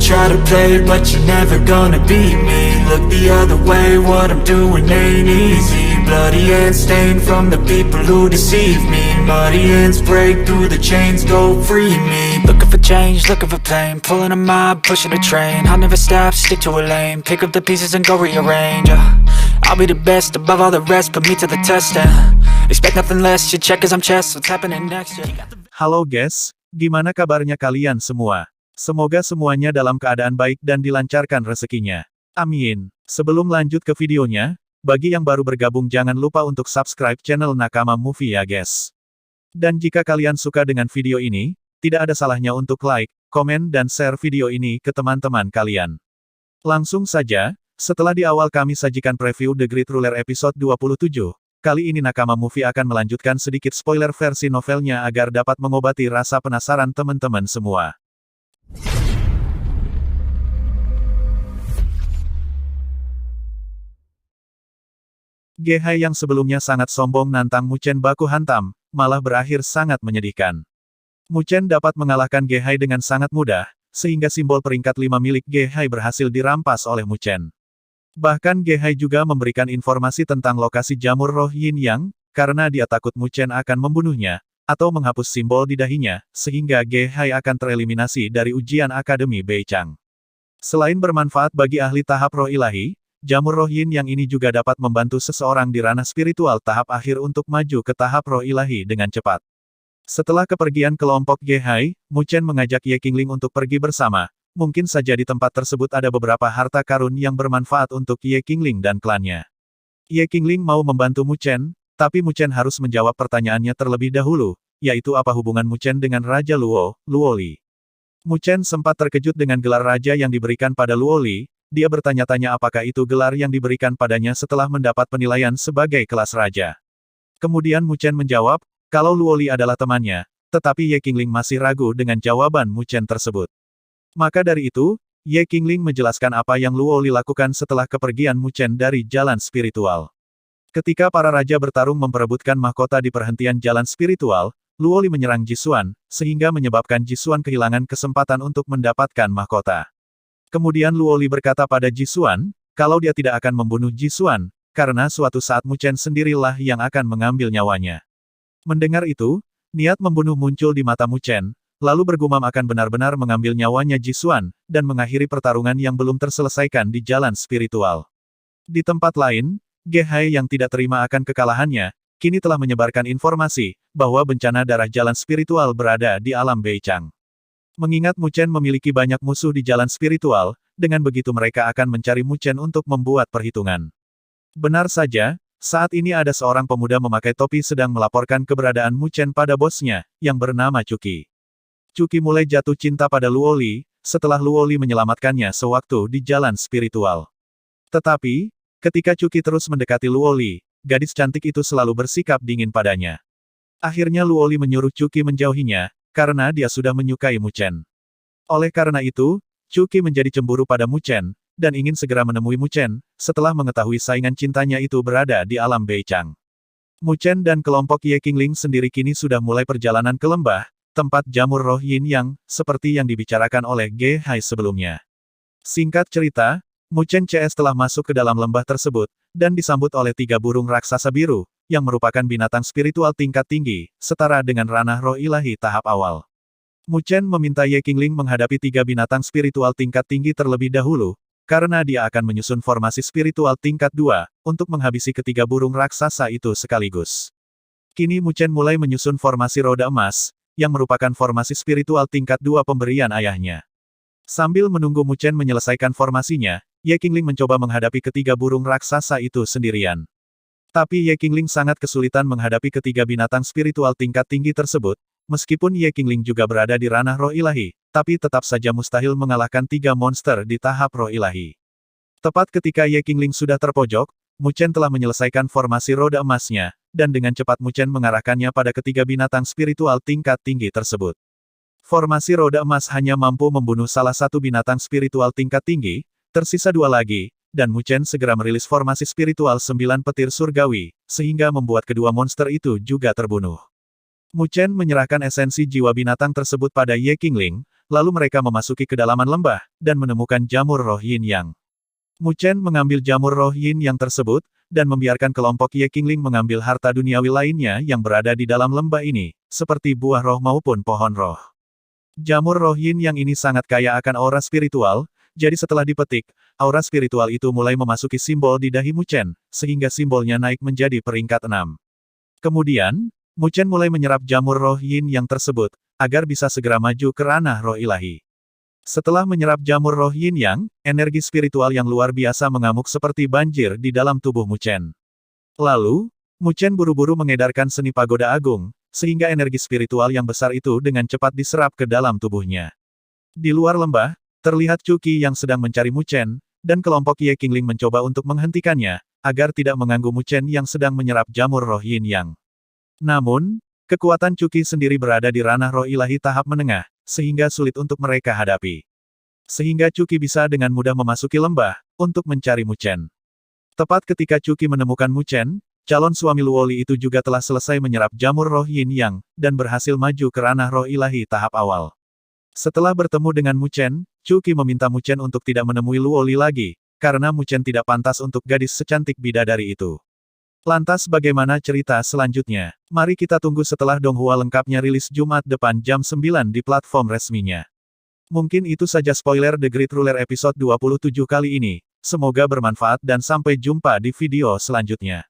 try to play, but you're never gonna beat me. Look the other way, what I'm doing ain't easy. Bloody hands stained from the people who deceive me. Muddy hands break through the chains, go free me. Looking for change, looking for pain, pulling a mob, pushing a train. I'll never stop, stick to a lane, pick up the pieces and go rearrange. I'll be the best above all the rest, put me to the test and expect nothing less. You check as I'm chess, what's happening next? Halo guys, gimana kabarnya kalian semua? Semoga semuanya dalam keadaan baik dan dilancarkan rezekinya. Amin. Sebelum lanjut ke videonya, bagi yang baru bergabung jangan lupa untuk subscribe channel Nakama Movie ya guys. Dan jika kalian suka dengan video ini, tidak ada salahnya untuk like, komen dan share video ini ke teman-teman kalian. Langsung saja, setelah di awal kami sajikan preview The Great Ruler episode 27, kali ini Nakama Movie akan melanjutkan sedikit spoiler versi novelnya agar dapat mengobati rasa penasaran teman-teman semua. Gehai yang sebelumnya sangat sombong nantang Muchen baku hantam, malah berakhir sangat menyedihkan. Muchen dapat mengalahkan Gehai dengan sangat mudah, sehingga simbol peringkat 5 milik Gehai berhasil dirampas oleh Muchen. Bahkan Gehai juga memberikan informasi tentang lokasi jamur roh Yin Yang, karena dia takut Muchen akan membunuhnya, atau menghapus simbol di dahinya, sehingga Gehai akan tereliminasi dari ujian Akademi Beichang. Selain bermanfaat bagi ahli tahap roh ilahi, jamur roh Yin Yang ini juga dapat membantu seseorang di ranah spiritual tahap akhir untuk maju ke tahap roh ilahi dengan cepat. Setelah kepergian kelompok Gehai, Muchen mengajak Ye Qingling untuk pergi bersama. Mungkin saja di tempat tersebut ada beberapa harta karun yang bermanfaat untuk Ye Qingling dan klannya. Ye Qingling mau membantu Muchen, tapi Muchen harus menjawab pertanyaannya terlebih dahulu, yaitu apa hubungan Muchen dengan Raja Luo, Luoli. Muchen sempat terkejut dengan gelar raja yang diberikan pada Luoli. Dia bertanya-tanya apakah itu gelar yang diberikan padanya setelah mendapat penilaian sebagai kelas raja. Kemudian Muchen menjawab, kalau Luoli adalah temannya, tetapi Ye Qingling masih ragu dengan jawaban Muchen tersebut. Maka dari itu, Ye Qingling menjelaskan apa yang Luoli lakukan setelah kepergian Muchen dari jalan spiritual. Ketika para raja bertarung memperebutkan mahkota di perhentian jalan spiritual, Luoli menyerang Jisuan, sehingga menyebabkan Jisuan kehilangan kesempatan untuk mendapatkan mahkota. Kemudian Luoli berkata pada Jisuan, kalau dia tidak akan membunuh Jisuan, karena suatu saat Muchen sendirilah yang akan mengambil nyawanya. Mendengar itu, niat membunuh muncul di mata Muchen, lalu bergumam akan benar-benar mengambil nyawanya Jisuan, dan mengakhiri pertarungan yang belum terselesaikan di jalan spiritual. Di tempat lain, Gehai yang tidak terima akan kekalahannya, kini telah menyebarkan informasi, bahwa bencana darah jalan spiritual berada di alam Beichang. Mengingat Muchen memiliki banyak musuh di jalan spiritual, dengan begitu mereka akan mencari Muchen untuk membuat perhitungan. Benar saja, saat ini ada seorang pemuda memakai topi sedang melaporkan keberadaan Muchen pada bosnya, yang bernama Cuki. Cuki mulai jatuh cinta pada Luoli, setelah Luoli menyelamatkannya sewaktu di jalan spiritual. Tetapi, ketika Cuki terus mendekati Luoli, gadis cantik itu selalu bersikap dingin padanya. Akhirnya Luoli menyuruh Cuki menjauhinya, karena dia sudah menyukai Muchen. Oleh karena itu, Cuki menjadi cemburu pada Muchen, dan ingin segera menemui Muchen, setelah mengetahui saingan cintanya itu berada di alam Beichang. Muchen dan kelompok Ye Qingling sendiri kini sudah mulai perjalanan ke lembah, tempat jamur roh Yin Yang, seperti yang dibicarakan oleh Gehai sebelumnya. Singkat cerita, Muchen CS telah masuk ke dalam lembah tersebut, dan disambut oleh 3 burung raksasa biru, yang merupakan binatang spiritual tingkat tinggi, setara dengan ranah roh ilahi tahap awal. Muchen meminta Ye Qingling menghadapi 3 binatang spiritual tingkat tinggi terlebih dahulu, karena dia akan menyusun formasi spiritual tingkat 2, untuk menghabisi ketiga burung raksasa itu sekaligus. Kini Muchen mulai menyusun formasi roda emas, yang merupakan formasi spiritual tingkat 2 pemberian ayahnya. Sambil menunggu Muchen menyelesaikan formasinya, Ye Qingling mencoba menghadapi ketiga burung raksasa itu sendirian. Tapi Ye Qingling sangat kesulitan menghadapi ketiga binatang spiritual tingkat tinggi tersebut, meskipun Ye Qingling juga berada di ranah roh ilahi, tapi tetap saja mustahil mengalahkan 3 monster di tahap roh ilahi. Tepat ketika Ye Qingling sudah terpojok, Muchen telah menyelesaikan formasi roda emasnya, dan dengan cepat Muchen mengarahkannya pada ketiga binatang spiritual tingkat tinggi tersebut. Formasi roda emas hanya mampu membunuh salah satu binatang spiritual tingkat tinggi, tersisa 2 lagi, dan Muchen segera merilis formasi spiritual 9 petir surgawi, sehingga membuat kedua monster itu juga terbunuh. Muchen menyerahkan esensi jiwa binatang tersebut pada Ye Qingling, lalu mereka memasuki kedalaman lembah, dan menemukan jamur roh Yin Yang. Mu Chen mengambil jamur roh Yin Yang tersebut, dan membiarkan kelompok Ye Qingling mengambil harta duniawi lainnya yang berada di dalam lembah ini, seperti buah roh maupun pohon roh. Jamur roh Yin Yang ini sangat kaya akan aura spiritual, jadi setelah dipetik, aura spiritual itu mulai memasuki simbol di dahi Mu Chen, sehingga simbolnya naik menjadi peringkat 6. Kemudian, Mu Chen mulai menyerap jamur roh Yin Yang tersebut, agar bisa segera maju ke ranah roh ilahi. Setelah menyerap jamur roh Yin Yang, energi spiritual yang luar biasa mengamuk seperti banjir di dalam tubuh Mu Chen. Lalu, Mu Chen buru-buru mengedarkan seni pagoda agung, sehingga energi spiritual yang besar itu dengan cepat diserap ke dalam tubuhnya. Di luar lembah, terlihat Cuki yang sedang mencari Mu Chen, dan kelompok Ye Qingling mencoba untuk menghentikannya, agar tidak mengganggu Mu Chen yang sedang menyerap jamur roh Yin Yang. Namun, kekuatan Cuki sendiri berada di ranah roh ilahi tahap menengah, sehingga sulit untuk mereka hadapi. Sehingga Cuki bisa dengan mudah memasuki lembah, untuk mencari Mu Chen. Tepat ketika Cuki menemukan Mu Chen, calon suami Luoli itu juga telah selesai menyerap jamur roh Yin Yang, dan berhasil maju ke ranah roh ilahi tahap awal. Setelah bertemu dengan Mu Chen, Cuki meminta Mu Chen untuk tidak menemui Luoli lagi, karena Mu Chen tidak pantas untuk gadis secantik bidadari itu. Lantas bagaimana cerita selanjutnya? Mari kita tunggu setelah Donghua lengkapnya rilis Jumat depan jam 9 di platform resminya. Mungkin itu saja spoiler The Great Ruler episode 27 kali ini. Semoga bermanfaat dan sampai jumpa di video selanjutnya.